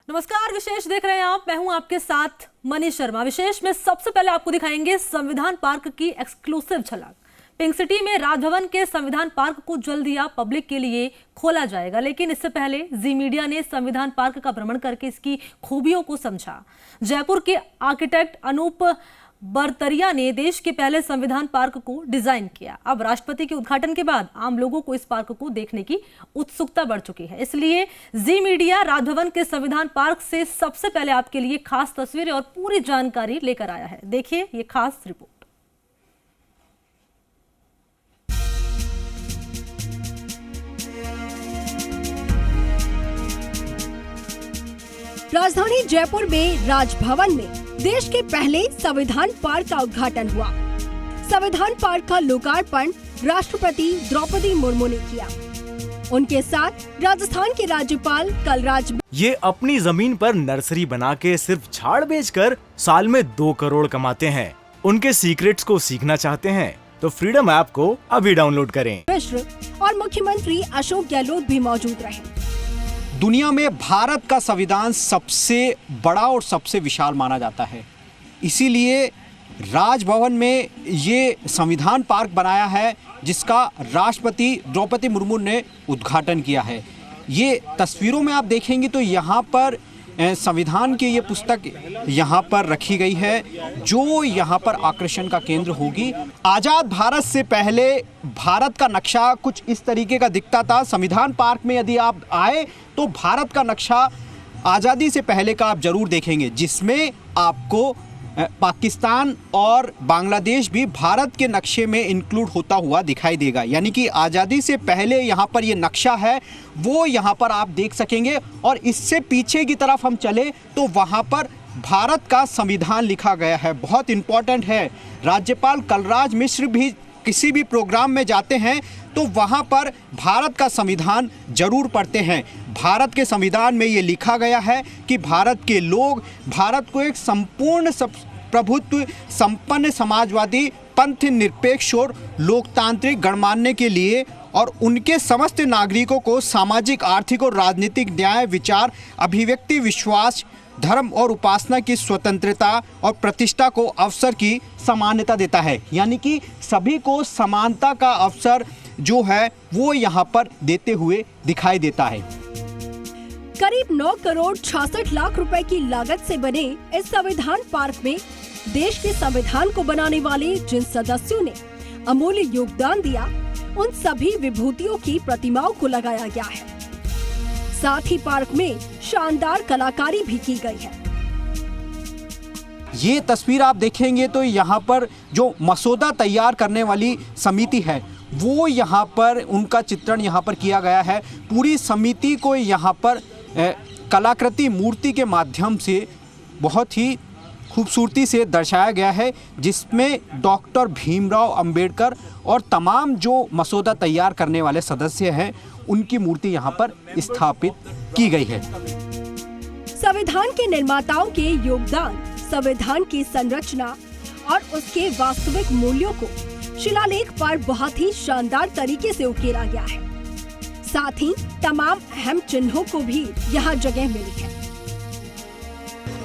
नमस्कार, विशेष देख रहे हैं आप। मैं हूं आपके साथ मनीष शर्मा। विशेष में सबसे पहले आपको दिखाएंगे संविधान पार्क की एक्सक्लूसिव झलक। पिंक सिटी में राजभवन के संविधान पार्क को जल्द ही पब्लिक के लिए खोला जाएगा, लेकिन इससे पहले जी मीडिया ने संविधान पार्क का भ्रमण करके इसकी खूबियों को समझा। जयपुर के आर्किटेक्ट अनूप बरतरिया ने देश के पहले संविधान पार्क को डिजाइन किया। अब राष्ट्रपति के उद्घाटन के बाद आम लोगों को इस पार्क को देखने की उत्सुकता बढ़ चुकी है। इसलिए जी मीडिया राजभवन के संविधान पार्क से सबसे पहले आपके लिए खास तस्वीरें और पूरी जानकारी लेकर आया है। देखिए ये खास रिपोर्ट। राजधानी जयपुर में राजभवन में देश के पहले संविधान पार्क का उद्घाटन हुआ। संविधान पार्क का लोकार्पण राष्ट्रपति द्रौपदी मुर्मू ने किया। उनके साथ राजस्थान के राज्यपाल कलराज। ये अपनी जमीन पर नर्सरी बना के सिर्फ झाड़ बेचकर साल में 2 करोड़ कमाते हैं। उनके सीक्रेट्स को सीखना चाहते हैं तो फ्रीडम ऐप को अभी डाउनलोड करें। मिश्र और मुख्यमंत्री अशोक गहलोत भी मौजूद रहे। दुनिया में भारत का संविधान सबसे बड़ा और सबसे विशाल माना जाता है, इसीलिए राजभवन में ये संविधान पार्क बनाया है, जिसका राष्ट्रपति द्रौपदी मुर्मू ने उद्घाटन किया है। ये तस्वीरों में आप देखेंगे तो यहाँ पर संविधान की ये पुस्तक यहाँ पर रखी गई है, जो यहाँ पर आकर्षण का केंद्र होगी। आज़ाद भारत से पहले भारत का नक्शा कुछ इस तरीके का दिखता था। संविधान पार्क में यदि आप आए तो भारत का नक्शा आज़ादी से पहले का आप जरूर देखेंगे, जिसमें आपको पाकिस्तान और बांग्लादेश भी भारत के नक्शे में इंक्लूड होता हुआ दिखाई देगा। यानी कि आज़ादी से पहले यहाँ पर ये नक्शा है, वो यहाँ पर आप देख सकेंगे। और इससे पीछे की तरफ हम चले तो वहाँ पर भारत का संविधान लिखा गया है, बहुत इम्पोर्टेंट है। राज्यपाल कलराज मिश्र भी किसी भी प्रोग्राम में जाते हैं तो वहाँ पर भारत का संविधान जरूर पढ़ते हैं। भारत के संविधान में ये लिखा गया है कि भारत के लोग भारत को एक संपूर्ण प्रभुत्व संपन्न समाजवादी पंथ निरपेक्ष और लोकतांत्रिक गण मानने के लिए और उनके समस्त नागरिकों को सामाजिक, आर्थिक और राजनीतिक न्याय, विचार, अभिव्यक्ति, विश्वास, धर्म और उपासना की स्वतंत्रता और प्रतिष्ठा को अवसर की समानता देता है। यानी कि सभी को समानता का अवसर जो है वो यहाँ पर देते हुए दिखाई देता है। करीब 9 करोड़ 66 लाख रुपए की लागत से बने इस संविधान पार्क में देश के संविधान को बनाने वाले जिन सदस्यों ने अमूल्य योगदान दिया, उन सभी विभूतियों की प्रतिमाओं को लगाया गया है। साथ ही पार्क में शानदार कलाकारी भी की गई है। ये तस्वीर आप देखेंगे तो यहाँ पर जो मसौदा तैयार करने वाली समिति है, वो यहाँ पर उनका चित्रण यहाँ पर किया गया है। पूरी समिति को यहाँ पर कलाकृति मूर्ति के माध्यम से बहुत ही खूबसूरती से दर्शाया गया है, जिसमें डॉक्टर भीमराव अंबेडकर और तमाम जो मसौदा तैयार करने वाले सदस्य हैं, उनकी मूर्ति यहाँ पर स्थापित की गई है। संविधान के निर्माताओं के योगदान, संविधान की संरचना और उसके वास्तविक मूल्यों को शिलालेख पर बहुत ही शानदार तरीके से उकेरा गया है। साथ ही तमाम अहम चिन्हों को भी यहाँ जगह मिली है।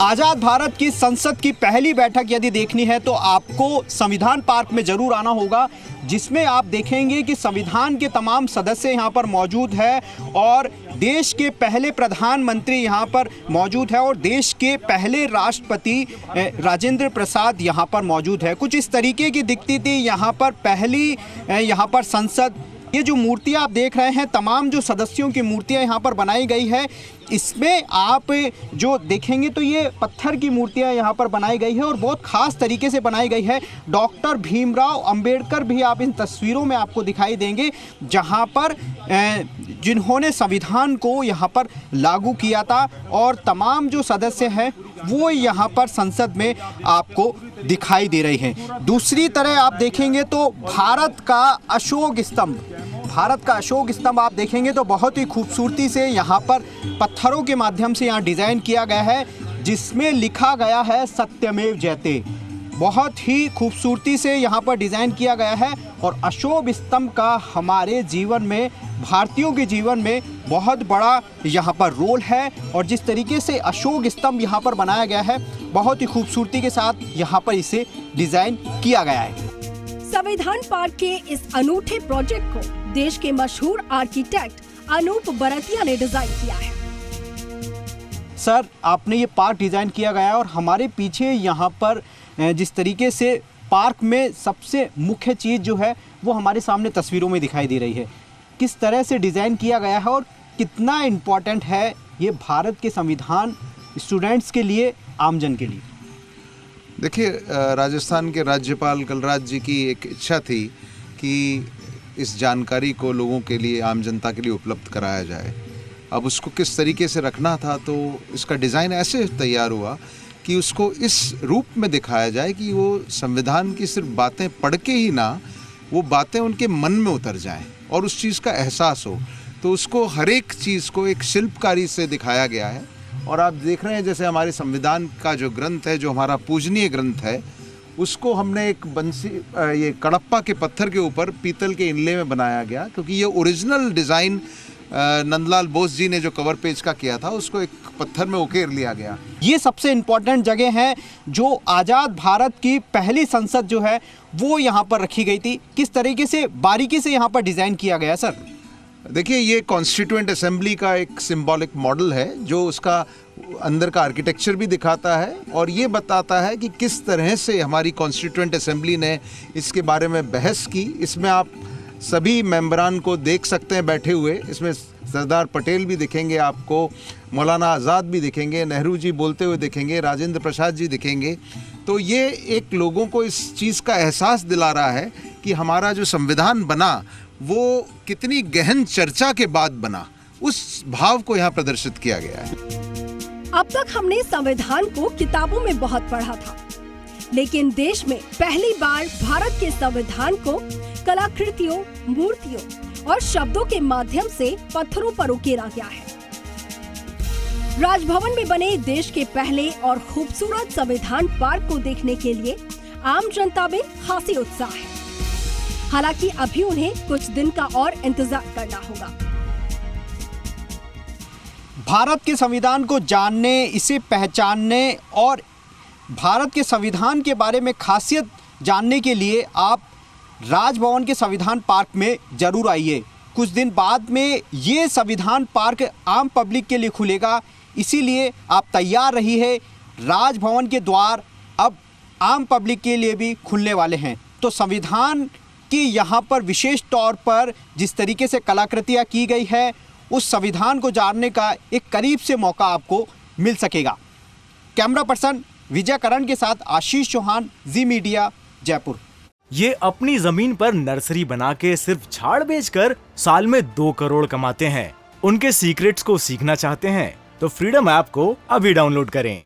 आज़ाद भारत की संसद की पहली बैठक यदि देखनी है तो आपको संविधान पार्क में जरूर आना होगा, जिसमें आप देखेंगे कि संविधान के तमाम सदस्य यहाँ पर मौजूद है और देश के पहले प्रधानमंत्री यहाँ पर मौजूद है और देश के पहले राष्ट्रपति राजेंद्र प्रसाद यहाँ पर मौजूद है। कुछ इस तरीके की दिखती थी यहाँ पर पहली यहाँ पर संसद। ये जो मूर्तियाँ आप देख रहे हैं, तमाम जो सदस्यों की मूर्तियाँ यहाँ पर बनाई गई है, इसमें आप जो देखेंगे तो ये पत्थर की मूर्तियाँ यहाँ पर बनाई गई है और बहुत ख़ास तरीके से बनाई गई है। डॉक्टर भीमराव अंबेडकर भी आप इन तस्वीरों में आपको दिखाई देंगे, जहाँ पर जिन्होंने संविधान को यहाँ पर लागू किया था और तमाम जो सदस्य हैं वो यहाँ पर संसद में आपको दिखाई दे रहे हैं। दूसरी तरह आप देखेंगे तो भारत का अशोक स्तंभ आप देखेंगे तो बहुत ही खूबसूरती से यहाँ पर पत्थरों के माध्यम से यहाँ डिज़ाइन किया गया है, जिसमें लिखा गया है सत्यमेव जयते। बहुत ही खूबसूरती से यहाँ पर डिज़ाइन किया गया है और अशोक स्तंभ का हमारे जीवन में भारतीयों के जीवन में बहुत बड़ा यहाँ पर रोल है। और जिस तरीके से अशोक स्तंभ यहाँ पर बनाया गया है, बहुत ही खूबसूरती के साथ यहाँ पर इसे डिजाइन किया गया है। संविधान पार्क के इस अनूठे प्रोजेक्ट को देश के मशहूर आर्किटेक्ट अनूप बरतिया ने डिजाइन किया है। सर, आपने ये पार्क डिजाइन किया गया है और हमारे पीछे यहाँ पर जिस तरीके से पार्क में सबसे मुख्य चीज़ जो है वो हमारे सामने तस्वीरों में दिखाई दे रही है। किस तरह से डिज़ाइन किया गया है और कितना इम्पोर्टेंट है ये भारत के संविधान स्टूडेंट्स के लिए, आमजन के लिए? देखिए, राजस्थान के राज्यपाल कलराज जी की एक इच्छा थी कि इस जानकारी को लोगों के लिए, आम जनता के लिए उपलब्ध कराया जाए। अब उसको किस तरीके से रखना था, तो इसका डिज़ाइन ऐसे तैयार हुआ कि उसको इस रूप में दिखाया जाए कि वो संविधान की सिर्फ बातें पढ़ के ही ना, वो बातें उनके मन में उतर जाएं और उस चीज़ का एहसास हो। तो उसको हर एक चीज़ को एक शिल्पकारी से दिखाया गया है। और आप देख रहे हैं जैसे हमारे संविधान का जो ग्रंथ है, जो हमारा पूजनीय ग्रंथ है, उसको हमने एक बंसी, ये कड़प्पा के पत्थर के ऊपर पीतल के इनले में बनाया गया, क्योंकि ये ओरिजिनल डिज़ाइन नंदलाल बोस जी ने जो कवर पेज का किया था उसको एक पत्थर में उकेर लिया गया। ये सबसे इम्पोर्टेंट जगह है जो आज़ाद भारत की पहली संसद जो है वो यहाँ पर रखी गई थी। किस तरीके से बारीकी से यहाँ पर डिज़ाइन किया गया सर? देखिए, ये कॉन्स्टिट्यूएंट असेंबली का एक सिंबॉलिक मॉडल है जो उसका अंदर का आर्किटेक्चर भी दिखाता है और ये बताता है कि किस तरह से हमारी कॉन्स्टिट्यूएंट असेंबली ने इसके बारे में बहस की। इसमें आप सभी मेंबरान को देख सकते हैं बैठे हुए। इसमें सरदार पटेल भी दिखेंगे आपको, मौलाना आज़ाद भी दिखेंगे, नेहरू जी बोलते हुए दिखेंगे, राजेंद्र प्रसाद जी दिखेंगे। तो ये एक लोगों को इस चीज़ का एहसास दिला रहा है कि हमारा जो संविधान बना वो कितनी गहन चर्चा के बाद बना, उस भाव को यहाँ प्रदर्शित किया गया है। अब तक हमने संविधान को किताबों में बहुत पढ़ा था, लेकिन देश में पहली बार भारत के संविधान को कलाकृतियों, मूर्तियों और शब्दों के माध्यम से पत्थरों पर उकेरा गया है। राजभवन में बने देश के पहले और खूबसूरत संविधान पार्क को देखने के लिए आम जनता में खासी उत्साह है। हालांकि अभी उन्हें कुछ दिन का और इंतजार करना होगा। भारत के संविधान को जानने, इसे पहचानने और भारत के संविधान के बारे में खासियत जानने के लिए आप राजभवन के संविधान पार्क में जरूर आइए। कुछ दिन बाद में ये संविधान पार्क आम पब्लिक के लिए खुलेगा, इसीलिए आप तैयार रहिए। राजभवन के द्वार अब आम पब्लिक के लिए भी खुलने वाले हैं। तो संविधान की यहाँ पर विशेष तौर पर जिस तरीके से कलाकृतियाँ की गई है, उस संविधान को जानने का एक करीब से मौका आपको मिल सकेगा। कैमरा पर्सन विजय करण के साथ आशीष चौहान, जी मीडिया, जयपुर। ये अपनी जमीन पर नर्सरी बना के सिर्फ झाड़ बेचकर साल में 2 करोड़ कमाते हैं। उनके सीक्रेट्स को सीखना चाहते हैं तो फ्रीडम ऐप को अभी डाउनलोड करें।